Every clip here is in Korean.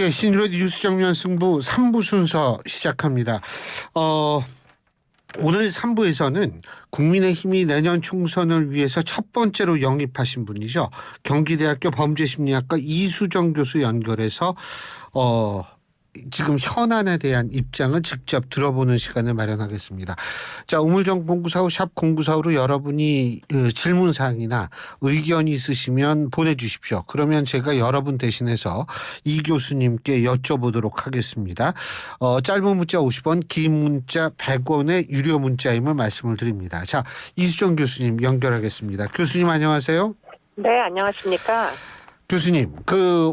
예, 신일의 뉴스 정면 승부 3부 순서 시작합니다. 오늘 3부에서는 국민의힘이 내년 총선을 위해서 첫 번째로 영입하신 분이죠. 경기대학교 범죄심리학과 이수정 교수 연결해서 지금 현안에 대한 입장을 직접 들어보는 시간을 마련하겠습니다. 자, 우물정 0945 샵 0945로 여러분이 질문사항이나 의견이 있으시면 보내주십시오. 그러면 제가 여러분 대신해서 이 교수님께 여쭤보도록 하겠습니다. 짧은 문자 50원, 긴 문자 100원의 유료 문자임을 말씀을 드립니다. 자, 이수정 교수님 연결하겠습니다. 교수님 안녕하세요. 네, 안녕하십니까. 교수님,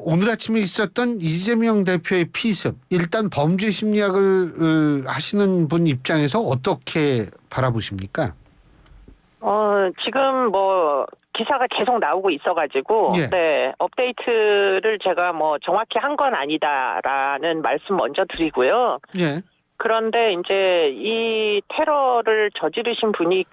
오늘 아침에 있었던 이재명 대표의 피습, 일단 범죄 심리학을 하시는 분 입장에서 어떻게 바라보십니까? 지금 기사가 계속 나오고 있어가지고, 예. 네, 업데이트를 제가 정확히 한 건 아니다라는 말씀 먼저 드리고요. 예. 그런데 이제 이 테러를 저지르신 분이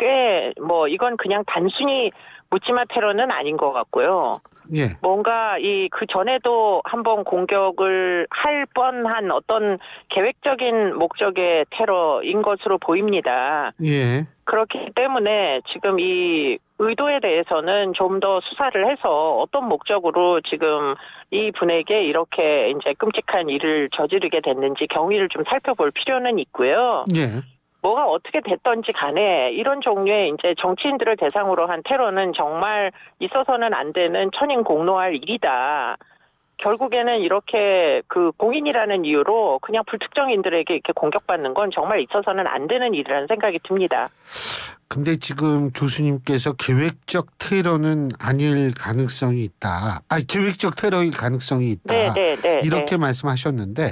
이건 그냥 단순히 묻지마 테러는 아닌 것 같고요. 예. 뭔가 그 전에도 한번 공격을 할 뻔한 어떤 계획적인 목적의 테러인 것으로 보입니다. 예. 그렇기 때문에 지금 이 의도에 대해서는 좀 더 수사를 해서 어떤 목적으로 지금 이 분에게 이렇게 이제 끔찍한 일을 저지르게 됐는지 경위를 좀 살펴볼 필요는 있고요. 예. 뭐가 어떻게 됐던지 간에 이런 종류의 이제 정치인들을 대상으로 한 테러는 정말 있어서는 안 되는 천인공노할 일이다. 결국에는 이렇게 공인이라는 이유로 그냥 불특정인들에게 이렇게 공격받는 건 정말 있어서는 안 되는 일이라는 생각이 듭니다. 근데 지금 교수님께서 계획적 테러는 아닐 가능성이 있다. 계획적 테러일 가능성이 있다. 네. 이렇게 말씀하셨는데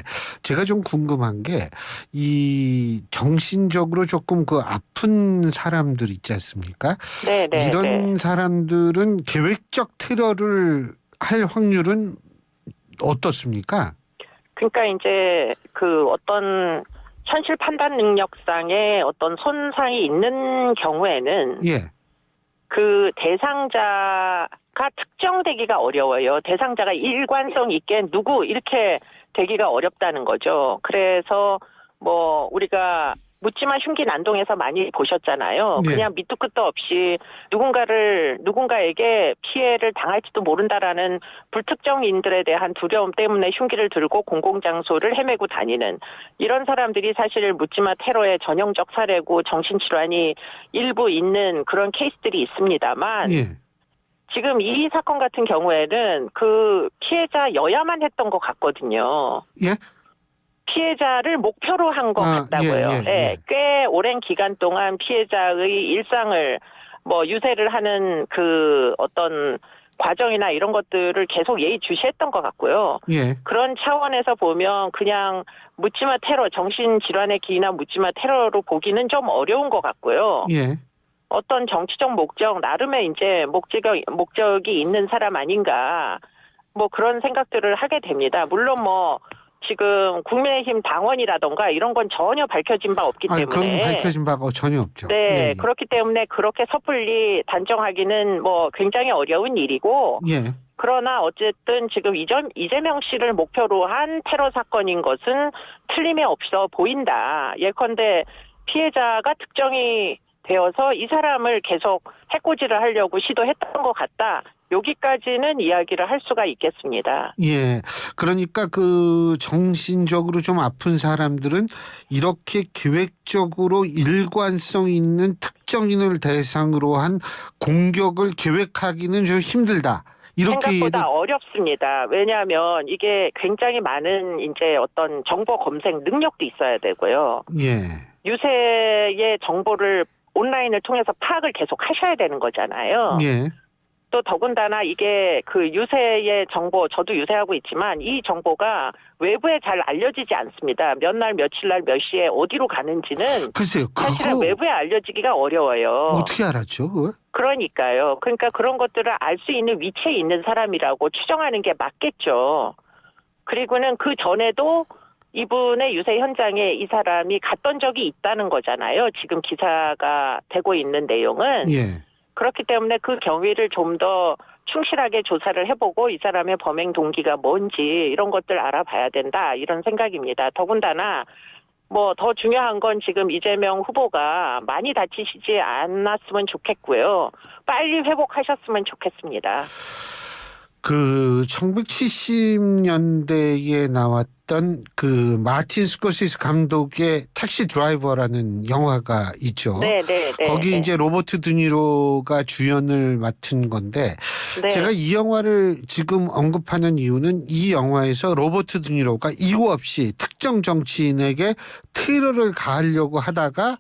제가 좀 궁금한 게 이 정신적으로 조금 아픈 사람들 있지 않습니까? 네. 이런 사람들은 계획적 테러를 할 확률은 어떻습니까? 그러니까 이제 어떤 현실 판단 능력상의 어떤 손상이 있는 경우에는 예. 그 대상자가 특정되기가 어려워요. 대상자가 일관성 있게 누구 이렇게 되기가 어렵다는 거죠. 그래서 우리가 묻지마 흉기 난동에서 많이 보셨잖아요. 네. 그냥 밑도 끝도 없이 누군가에게 피해를 당할지도 모른다라는 불특정인들에 대한 두려움 때문에 흉기를 들고 공공장소를 헤매고 다니는 이런 사람들이 사실 묻지마 테러의 전형적 사례고 정신질환이 일부 있는 그런 케이스들이 있습니다만 예. 지금 이 사건 같은 경우에는 피해자여야만 했던 것 같거든요. 예? 피해자를 목표로 한 것 같다고요. 예. 꽤 오랜 기간 동안 피해자의 일상을 유세를 하는 어떤 과정이나 이런 것들을 계속 예의주시했던 것 같고요. 예. 그런 차원에서 보면 그냥 묻지마 테러, 정신질환에 기인한 묻지마 테러로 보기는 좀 어려운 것 같고요. 예. 어떤 정치적 목적, 나름의 이제 목적이 있는 사람 아닌가, 그런 생각들을 하게 됩니다. 물론 지금 국민의힘 당원이라던가 이런 건 전혀 밝혀진 바 없기 때문에. 그건 밝혀진 바가 전혀 없죠. 네, 예. 그렇기 때문에 그렇게 섣불리 단정하기는 굉장히 어려운 일이고. 예. 그러나 어쨌든 지금 이재명 씨를 목표로 한 테러 사건인 것은 틀림이 없어 보인다. 예컨대 피해자가 특정이 되어서 이 사람을 계속 해코지를 하려고 시도했던 것 같다. 여기까지는 이야기를 할 수가 있겠습니다. 예. 그러니까 정신적으로 좀 아픈 사람들은 이렇게 계획적으로 일관성 있는 특정인을 대상으로 한 공격을 계획하기는 좀 힘들다. 이렇게 생각보다 어렵습니다. 왜냐하면 이게 굉장히 많은 이제 어떤 정보 검색 능력도 있어야 되고요. 예. 유세의 정보를 온라인을 통해서 파악을 계속 하셔야 되는 거잖아요. 예. 또 더군다나 이게 유세의 정보, 저도 유세하고 있지만 이 정보가 외부에 잘 알려지지 않습니다. 몇 날, 며칠 날, 몇 시에 어디로 가는지는 글쎄요. 사실은 외부에 알려지기가 어려워요. 어떻게 알았죠? 그걸? 그러니까요. 그러니까 그런 것들을 알 수 있는 위치에 있는 사람이라고 추정하는 게 맞겠죠. 그리고는 그 전에도 이분의 유세 현장에 이 사람이 갔던 적이 있다는 거잖아요. 지금 기사가 되고 있는 내용은. 예. 그렇기 때문에 그 경위를 좀 더 충실하게 조사를 해보고 이 사람의 범행 동기가 뭔지 이런 것들 알아봐야 된다 이런 생각입니다. 더군다나 뭐 더 중요한 건 지금 이재명 후보가 많이 다치시지 않았으면 좋겠고요. 빨리 회복하셨으면 좋겠습니다. 그 1970년대에 나왔던 그 마틴 스코세이스 감독의 택시 드라이버라는 영화가 있죠. 네. 거기 이제 로버트 드니로가 주연을 맡은 건데 네. 제가 이 영화를 지금 언급하는 이유는 이 영화에서 로버트 드니로가 이유 없이 특정 정치인에게 테러를 가하려고 하다가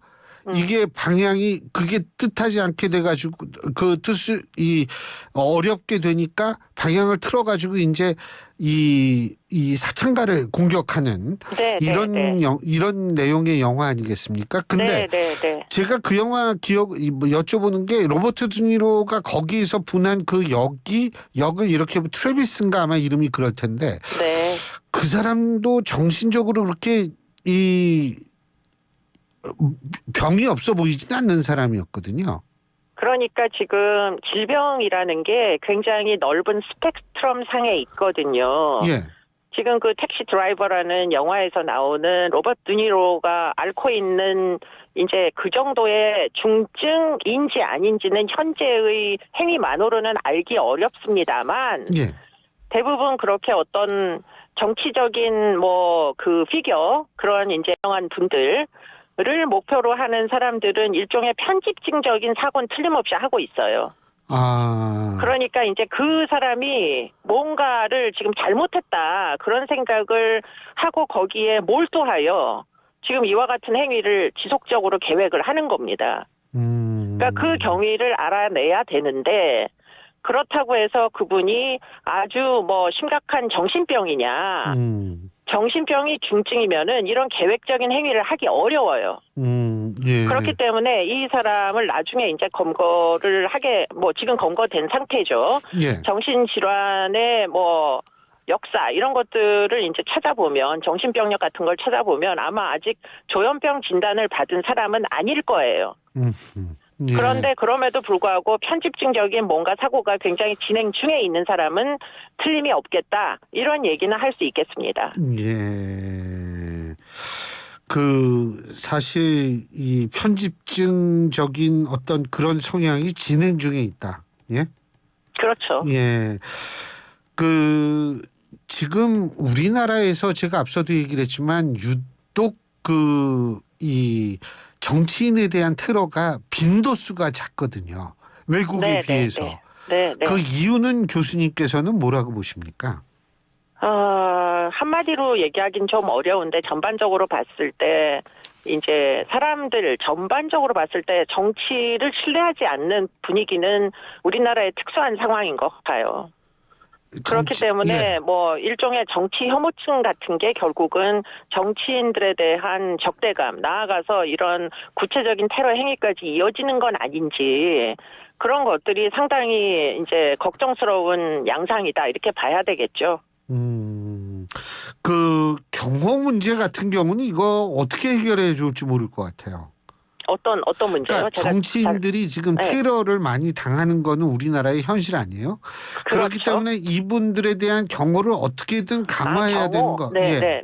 이게 방향이 그게 뜻하지 않게 돼가지고 그 뜻을 어렵게 되니까 방향을 틀어가지고 이제 이 사창가를 공격하는 이런 내용의 영화 아니겠습니까? 근데 제가 그 영화 여쭤보는 게 로버트 드니로가 거기서 분한 그 역을 이렇게 트래비스인가 아마 이름이 그럴 텐데 그 사람도 정신적으로 그렇게 병이 없어 보이지는 않는 사람이었거든요. 그러니까 지금 질병이라는 게 굉장히 넓은 스펙트럼 상에 있거든요. 예. 지금 그 택시 드라이버라는 영화에서 나오는 로버트 드니로가 앓고 있는 이제 그 정도의 중증인지 아닌지는 현재의 행위만으로는 알기 어렵습니다만 예. 대부분 그렇게 어떤 정치적인 뭐 그 피겨 그런 이제 유명한 분들 를 목표로 하는 사람들은 일종의 편집증적인 사고는 틀림없이 하고 있어요. 그러니까 이제 그 사람이 뭔가를 지금 잘못했다 그런 생각을 하고 거기에 몰두하여 지금 이와 같은 행위를 지속적으로 계획을 하는 겁니다. 그러니까 그 경위를 알아내야 되는데 그렇다고 해서 그분이 아주 뭐 심각한 정신병이냐 정신병이 중증이면은 이런 계획적인 행위를 하기 어려워요. 예. 그렇기 때문에 이 사람을 나중에 이제 검거를 지금 검거된 상태죠. 예. 정신질환의 뭐 역사 이런 것들을 이제 찾아보면 정신병력 같은 걸 찾아보면 아마 아직 조현병 진단을 받은 사람은 아닐 거예요. 예. 그런데 그럼에도 불구하고 편집증적인 뭔가 사고가 굉장히 진행 중에 있는 사람은 틀림이 없겠다. 이런 얘기는 할 수 있겠습니다. 예. 사실 이 편집증적인 어떤 그런 성향이 진행 중에 있다. 예? 그렇죠. 예. 지금 우리나라에서 제가 앞서도 얘기를 했지만 유독 이 정치인에 대한 테러가 빈도수가 작거든요. 외국에 비해서. 그 이유는 교수님께서는 뭐라고 보십니까? 한마디로 얘기하긴 좀 어려운데 전반적으로 봤을 때 이제 사람들 전반적으로 봤을 때 정치를 신뢰하지 않는 분위기는 우리나라의 특수한 상황인 것 같아요. 그렇기 때문에 뭐 일종의 정치 혐오증 같은 게 결국은 정치인들에 대한 적대감, 나아가서 이런 구체적인 테러 행위까지 이어지는 건 아닌지 그런 것들이 상당히 이제 걱정스러운 양상이다 이렇게 봐야 되겠죠. 경호 문제 같은 경우는 이거 어떻게 해결해 줄지 모를 것 같아요. 어떤 문제요? 그러니까 정치인들이 지금 테러를 많이 당하는 거는 우리나라의 현실 아니에요? 그렇죠. 그렇기 때문에 이분들에 대한 경호를 어떻게든 강화해야 되는 거. 네.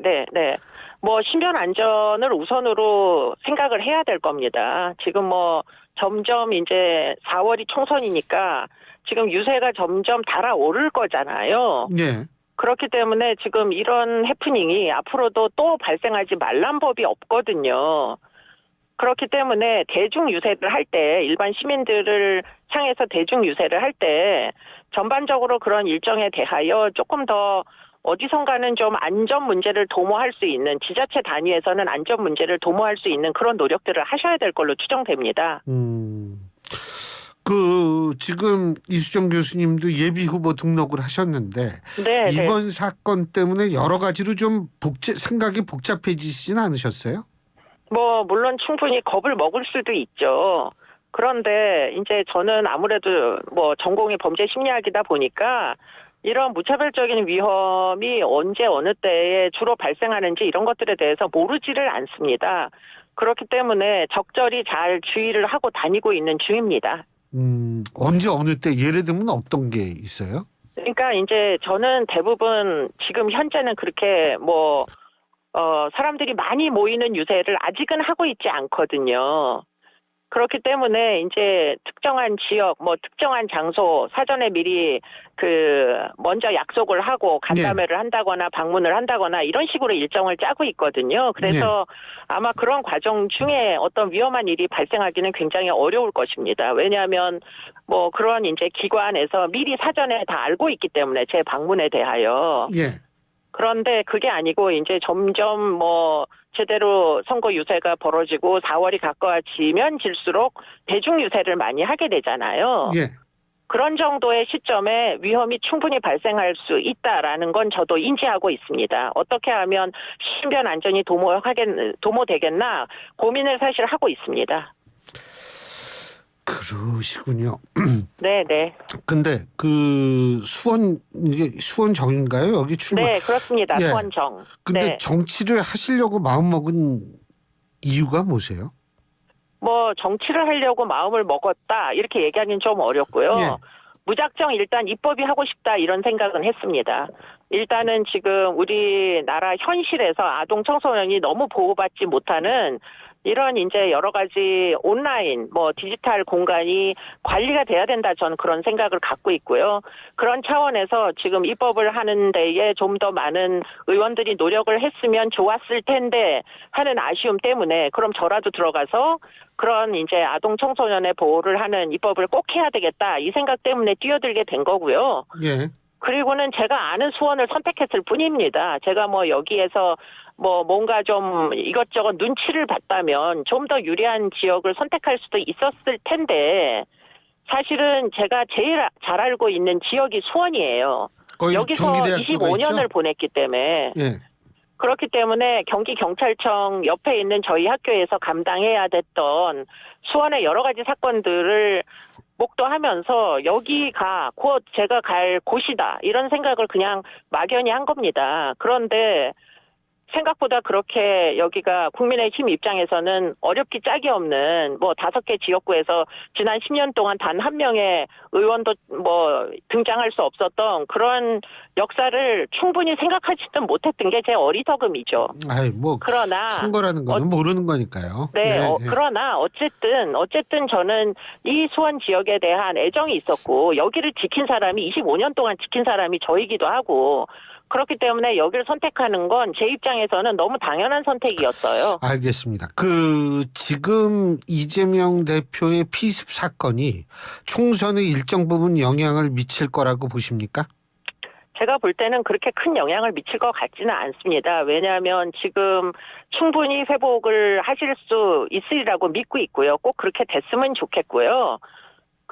뭐 신변 안전을 우선으로 생각을 해야 될 겁니다. 지금 뭐 점점 이제 4월이 총선이니까 지금 유세가 점점 달아오를 거잖아요. 네. 그렇기 때문에 지금 이런 해프닝이 앞으로도 또 발생하지 말란 법이 없거든요. 그렇기 때문에 대중 유세를 할 때 일반 시민들을 향해서 대중 유세를 할 때 전반적으로 그런 일정에 대하여 조금 더 어디선가는 좀 안전 문제를 도모할 수 있는 지자체 단위에서는 안전 문제를 도모할 수 있는 그런 노력들을 하셔야 될 걸로 추정됩니다. 지금 이수정 교수님도 예비 후보 등록을 하셨는데 이번 사건 때문에 여러 가지로 좀 생각이 복잡해지시진 않으셨어요? 뭐 물론 충분히 겁을 먹을 수도 있죠. 그런데 이제 저는 아무래도 뭐 전공이 범죄 심리학이다 보니까 이런 무차별적인 위험이 언제 어느 때에 주로 발생하는지 이런 것들에 대해서 모르지를 않습니다. 그렇기 때문에 적절히 잘 주의를 하고 다니고 있는 중입니다. 언제 어느 때 예를 들면 어떤 게 있어요? 그러니까 이제 저는 대부분 지금 현재는 그렇게 사람들이 많이 모이는 유세를 아직은 하고 있지 않거든요. 그렇기 때문에 이제 특정한 지역, 특정한 장소 사전에 미리 먼저 약속을 하고 간담회를 한다거나 방문을 한다거나 이런 식으로 일정을 짜고 있거든요. 그래서 아마 그런 과정 중에 어떤 위험한 일이 발생하기는 굉장히 어려울 것입니다. 왜냐하면 그런 이제 기관에서 미리 사전에 다 알고 있기 때문에 제 방문에 대하여. 예. 그런데 그게 아니고 이제 점점 제대로 선거 유세가 벌어지고 4월이 가까워지면 질수록 대중 유세를 많이 하게 되잖아요. 예. 그런 정도의 시점에 위험이 충분히 발생할 수 있다라는 건 저도 인지하고 있습니다. 어떻게 하면 신변 안전이 도모되겠나 고민을 사실 하고 있습니다. 그러시군요. 네네. 근데 이게 수원정인가요? 여기 출마. 네, 그렇습니다. 예. 수원정. 근데 네. 정치를 하시려고 마음먹은 이유가 뭐세요? 정치를 하려고 마음을 먹었다 이렇게 얘기하기는 좀 어렵고요. 예. 무작정 일단 입법이 하고 싶다 이런 생각은 했습니다. 일단은 지금 우리나라 현실에서 아동 청소년이 너무 보호받지 못하는 이런 이제 여러 가지 온라인 디지털 공간이 관리가 돼야 된다 저는 그런 생각을 갖고 있고요. 그런 차원에서 지금 입법을 하는 데에 좀 더 많은 의원들이 노력을 했으면 좋았을 텐데 하는 아쉬움 때문에 그럼 저라도 들어가서 그런 이제 아동 청소년의 보호를 하는 입법을 꼭 해야 되겠다 이 생각 때문에 뛰어들게 된 거고요. 예. 그리고는 제가 아는 수원을 선택했을 뿐입니다. 제가 여기에서 뭔가 좀 이것저것 눈치를 봤다면 좀 더 유리한 지역을 선택할 수도 있었을 텐데 사실은 제가 제일 잘 알고 있는 지역이 수원이에요. 여기서 25년을 보냈기 때문에. 예. 그렇기 때문에 경기경찰청 옆에 있는 저희 학교에서 감당해야 됐던 수원의 여러 가지 사건들을 목도하면서 여기가 곧 제가 갈 곳이다 이런 생각을 그냥 막연히 한 겁니다. 그런데 생각보다 그렇게 여기가 국민의힘 입장에서는 어렵기 짝이 없는 5개 지역구에서 지난 10년 동안 단 한 명의 의원도 등장할 수 없었던 그런 역사를 충분히 생각하지도 못했던 게 제 어리석음이죠. 그러나 선거라는 거는 모르는 거니까요. 네. 예. 그러나 어쨌든 저는 이 수원 지역에 대한 애정이 있었고 여기를 지킨 사람이 25년 동안 지킨 사람이 저이기도 하고 그렇기 때문에 여기를 선택하는 건 제 입장에서는 너무 당연한 선택이었어요. 알겠습니다. 지금 이재명 대표의 피습 사건이 총선에 일정 부분 영향을 미칠 거라고 보십니까? 제가 볼 때는 그렇게 큰 영향을 미칠 것 같지는 않습니다. 왜냐하면 지금 충분히 회복을 하실 수 있으리라고 믿고 있고요. 꼭 그렇게 됐으면 좋겠고요.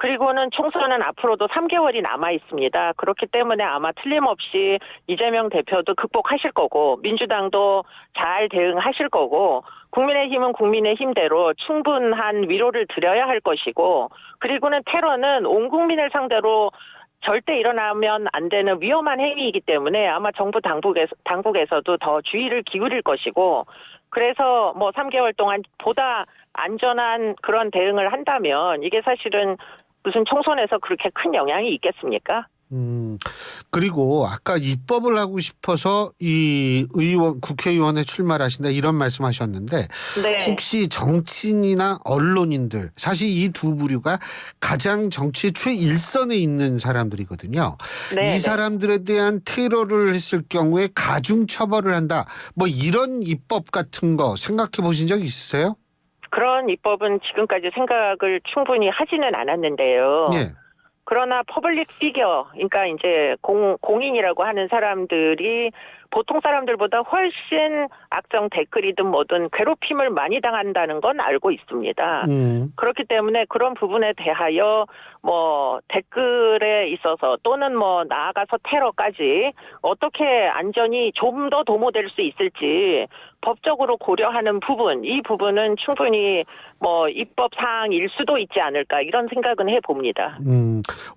그리고는 총선은 앞으로도 3개월이 남아 있습니다. 그렇기 때문에 아마 틀림없이 이재명 대표도 극복하실 거고 민주당도 잘 대응하실 거고 국민의힘은 국민의힘대로 충분한 위로를 드려야 할 것이고 그리고는 테러는 온 국민을 상대로 절대 일어나면 안 되는 위험한 행위이기 때문에 아마 정부 당국에서도 더 주의를 기울일 것이고 그래서 3개월 동안 보다 안전한 그런 대응을 한다면 이게 사실은 무슨 총선에서 그렇게 큰 영향이 있겠습니까? 그리고 아까 입법을 하고 싶어서 이 국회의원에 출마를 하신다 이런 말씀하셨는데 네. 혹시 정치인이나 언론인들 사실 이 두 부류가 가장 정치의 최일선에 있는 사람들이거든요. 네, 이 사람들에 대한 테러를 했을 경우에 가중 처벌을 한다. 이런 입법 같은 거 생각해 보신 적 있으세요? 그런 입법은 지금까지 생각을 충분히 하지는 않았는데요. 예. 그러나 퍼블릭 피겨, 그러니까 이제 공인이라고 하는 사람들이 보통 사람들보다 훨씬 악성 댓글이든 뭐든 괴롭힘을 많이 당한다는 건 알고 있습니다. 그렇기 때문에 그런 부분에 대하여 댓글에 있어서 또는 나아가서 테러까지 어떻게 안전이 좀 더 도모될 수 있을지 법적으로 고려하는 부분, 이 부분은 충분히 입법 사항일 수도 있지 않을까 이런 생각은 해봅니다.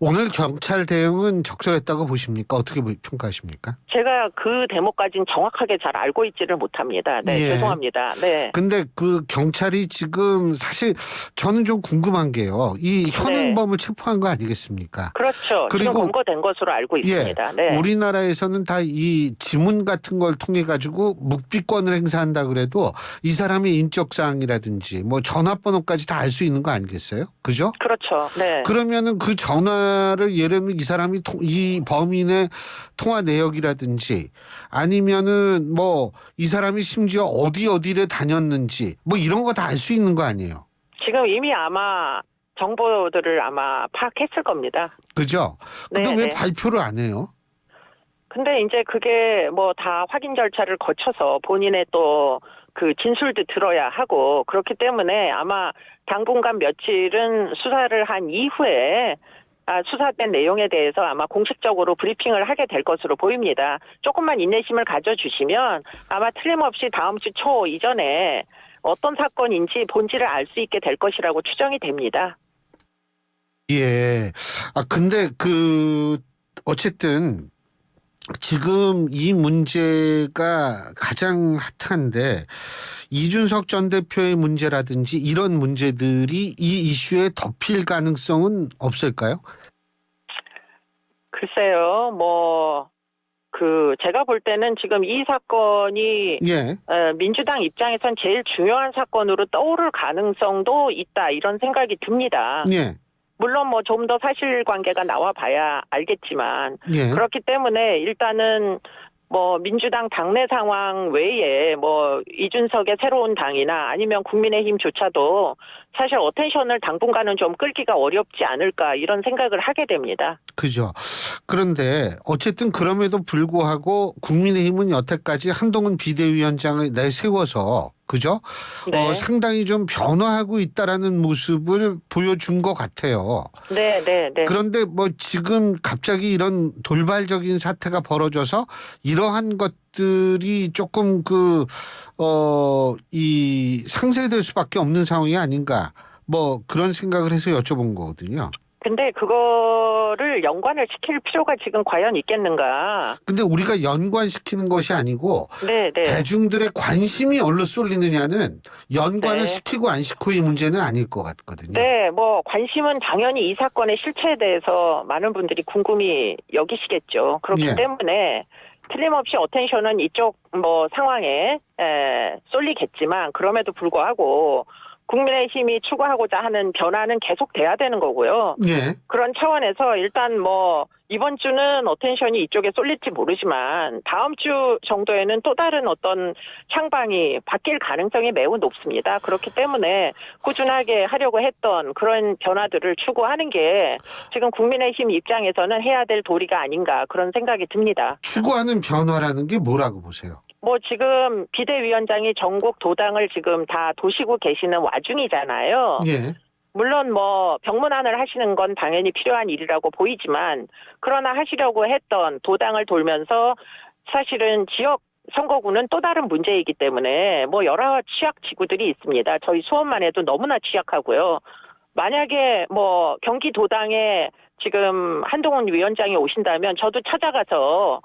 오늘 경찰 대응은 적절했다고 보십니까? 어떻게 평가하십니까? 제가 그 대목 제목까지는 정확하게 잘 알고 있지를 못합니다. 네, 예. 죄송합니다. 네. 근데 그 경찰이 지금 사실 저는 좀 궁금한 게요. 이 현행범을 체포한 거 아니겠습니까? 그렇죠. 그리고 지금 검거된 것으로 알고 있습니다. 네. 우리나라에서는 다 이 지문 같은 걸 통해 가지고 묵비권을 행사한다 그래도 이 사람의 인적 사항이라든지 뭐 전화번호까지 다 알 수 있는 거 아니겠어요? 그죠? 그렇죠. 네. 그러면은 그 전화를 예를 들면 이 사람이 이 범인의 통화 내역이라든지 아니면은 뭐 이 사람이 심지어 어디를 다녔는지 뭐 이런 거 다 알 수 있는 거 아니에요? 지금 이미 아마 정보들을 아마 파악했을 겁니다. 그죠? 근데 네, 왜 네. 발표를 안 해요? 근데 이제 그게 뭐 다 확인 절차를 거쳐서 본인의 또 그 진술도 들어야 하고 그렇기 때문에 아마 당분간 며칠은 수사를 한 이후에 수사된 내용에 대해서 아마 공식적으로 브리핑을 하게 될 것으로 보입니다. 조금만 인내심을 가져주시면 아마 틀림없이 다음 주 초 이전에 어떤 사건인지 본질을 알 수 있게 될 것이라고 추정이 됩니다. 예. 근데 어쨌든 지금 이 문제가 가장 핫한데 이준석 전 대표의 문제라든지 이런 문제들이 이 이슈에 덮일 가능성은 없을까요? 글쎄요, 제가 볼 때는 지금 이 사건이 예. 민주당 입장에선 제일 중요한 사건으로 떠오를 가능성도 있다 이런 생각이 듭니다. 예. 물론 좀 더 사실관계가 나와 봐야 알겠지만 예. 그렇기 때문에 일단은 민주당 당내 상황 외에 이준석의 새로운 당이나 아니면 국민의힘조차도 사실 어텐션을 당분간은 좀 끌기가 어렵지 않을까 이런 생각을 하게 됩니다. 그죠. 그런데 어쨌든 그럼에도 불구하고 국민의힘은 여태까지 한동훈 비대위원장을 내세워서 그죠? 네. 상당히 좀 변화하고 있다라는 모습을 보여준 것 같아요. 네. 그런데 지금 갑자기 이런 돌발적인 사태가 벌어져서 이러한 것들이 조금 이 상쇄될 수밖에 없는 상황이 아닌가 그런 생각을 해서 여쭤본 거거든요. 근데 그거를 연관을 시킬 필요가 지금 과연 있겠는가? 근데 우리가 연관시키는 것이 아니고 네. 대중들의 관심이 어디로 쏠리느냐는 연관을 네. 시키고 안 시키고의 문제는 아닐 것 같거든요. 네, 관심은 당연히 이 사건의 실체에 대해서 많은 분들이 궁금히 여기시겠죠. 그렇기 예. 때문에 틀림없이 어텐션은 이쪽 상황에 쏠리겠지만 그럼에도 불구하고 국민의힘이 추구하고자 하는 변화는 계속돼야 되는 거고요. 예. 그런 차원에서 일단 이번 주는 어텐션이 이쪽에 쏠릴지 모르지만 다음 주 정도에는 또 다른 어떤 향방이 바뀔 가능성이 매우 높습니다. 그렇기 때문에 꾸준하게 하려고 했던 그런 변화들을 추구하는 게 지금 국민의힘 입장에서는 해야 될 도리가 아닌가 그런 생각이 듭니다. 추구하는 변화라는 게 뭐라고 보세요? 지금 비대위원장이 전국 도당을 지금 다 도시고 계시는 와중이잖아요. 예. 물론 병문안을 하시는 건 당연히 필요한 일이라고 보이지만 그러나 하시려고 했던 도당을 돌면서 사실은 지역 선거구는 또 다른 문제이기 때문에 여러 취약 지구들이 있습니다. 저희 수원만 해도 너무나 취약하고요. 만약에 경기도당에 지금 한동훈 위원장이 오신다면 저도 찾아가서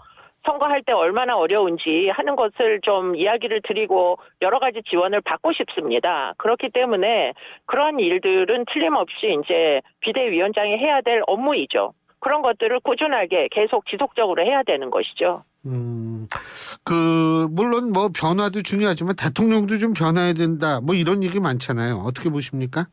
선거할 때 얼마나 어려운지 하는 것을 좀 이야기를 드리고 여러 가지 지원을 받고 싶습니다. 그렇기 때문에 그런 일들은 틀림없이 이제 비대위원장이 해야 될 업무이죠. 그런 것들을 꾸준하게 계속 지속적으로 해야 되는 것이죠. 물론 변화도 중요하지만 대통령도 좀 변화해야 된다. 이런 얘기 많잖아요. 어떻게 보십니까?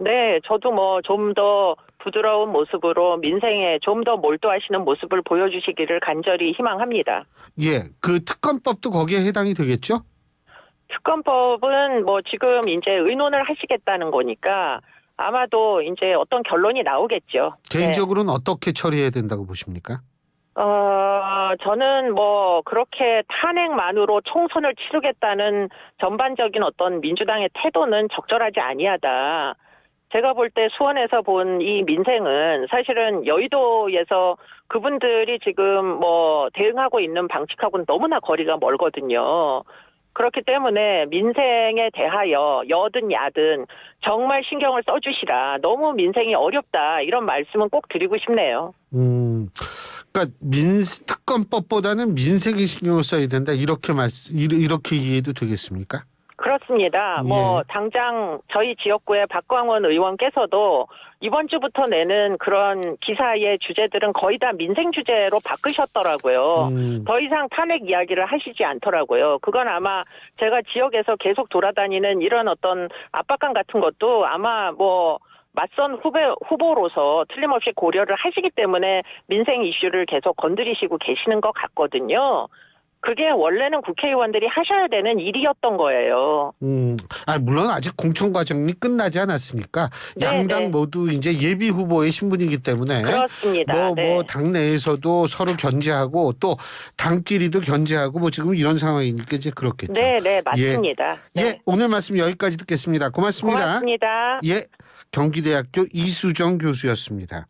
네, 저도 좀 더 부드러운 모습으로 민생에 좀 더 몰두하시는 모습을 보여주시기를 간절히 희망합니다. 예, 그 특검법도 거기에 해당이 되겠죠? 특검법은 지금 이제 의논을 하시겠다는 거니까 아마도 이제 어떤 결론이 나오겠죠. 개인적으로는 어떻게 처리해야 된다고 보십니까? 저는 그렇게 탄핵만으로 총선을 치르겠다는 전반적인 어떤 민주당의 태도는 적절하지 아니하다. 제가 볼 때 수원에서 본 이 민생은 사실은 여의도에서 그분들이 지금 대응하고 있는 방식하고는 너무나 거리가 멀거든요. 그렇기 때문에 민생에 대하여 여든 야든 정말 신경을 써주시라. 너무 민생이 어렵다. 이런 말씀은 꼭 드리고 싶네요. 그러니까 그러니까 특검법보다는 민생에 신경을 써야 된다 이렇게 이해도 되겠습니까? 그렇습니다. 뭐 당장 저희 지역구의 박광원 의원께서도 이번 주부터 내는 그런 기사의 주제들은 거의 다 민생 주제로 바꾸셨더라고요. 더 이상 탄핵 이야기를 하시지 않더라고요. 그건 아마 제가 지역에서 계속 돌아다니는 이런 어떤 압박감 같은 것도 아마 뭐 맞선 후보로서 틀림없이 고려를 하시기 때문에 민생 이슈를 계속 건드리시고 계시는 것 같거든요. 그게 원래는 국회의원들이 하셔야 되는 일이었던 거예요. 물론 아직 공천 과정이 끝나지 않았으니까 양당 모두 이제 예비 후보의 신분이기 때문에 그렇습니다. 뭐 당내에서도 서로 견제하고 또 당끼리도 견제하고 뭐 지금 이런 상황이니까 이제 그렇겠죠. 네, 맞습니다. 예, 오늘 말씀 여기까지 듣겠습니다. 고맙습니다. 고맙습니다. 예, 경기대학교 이수정 교수였습니다.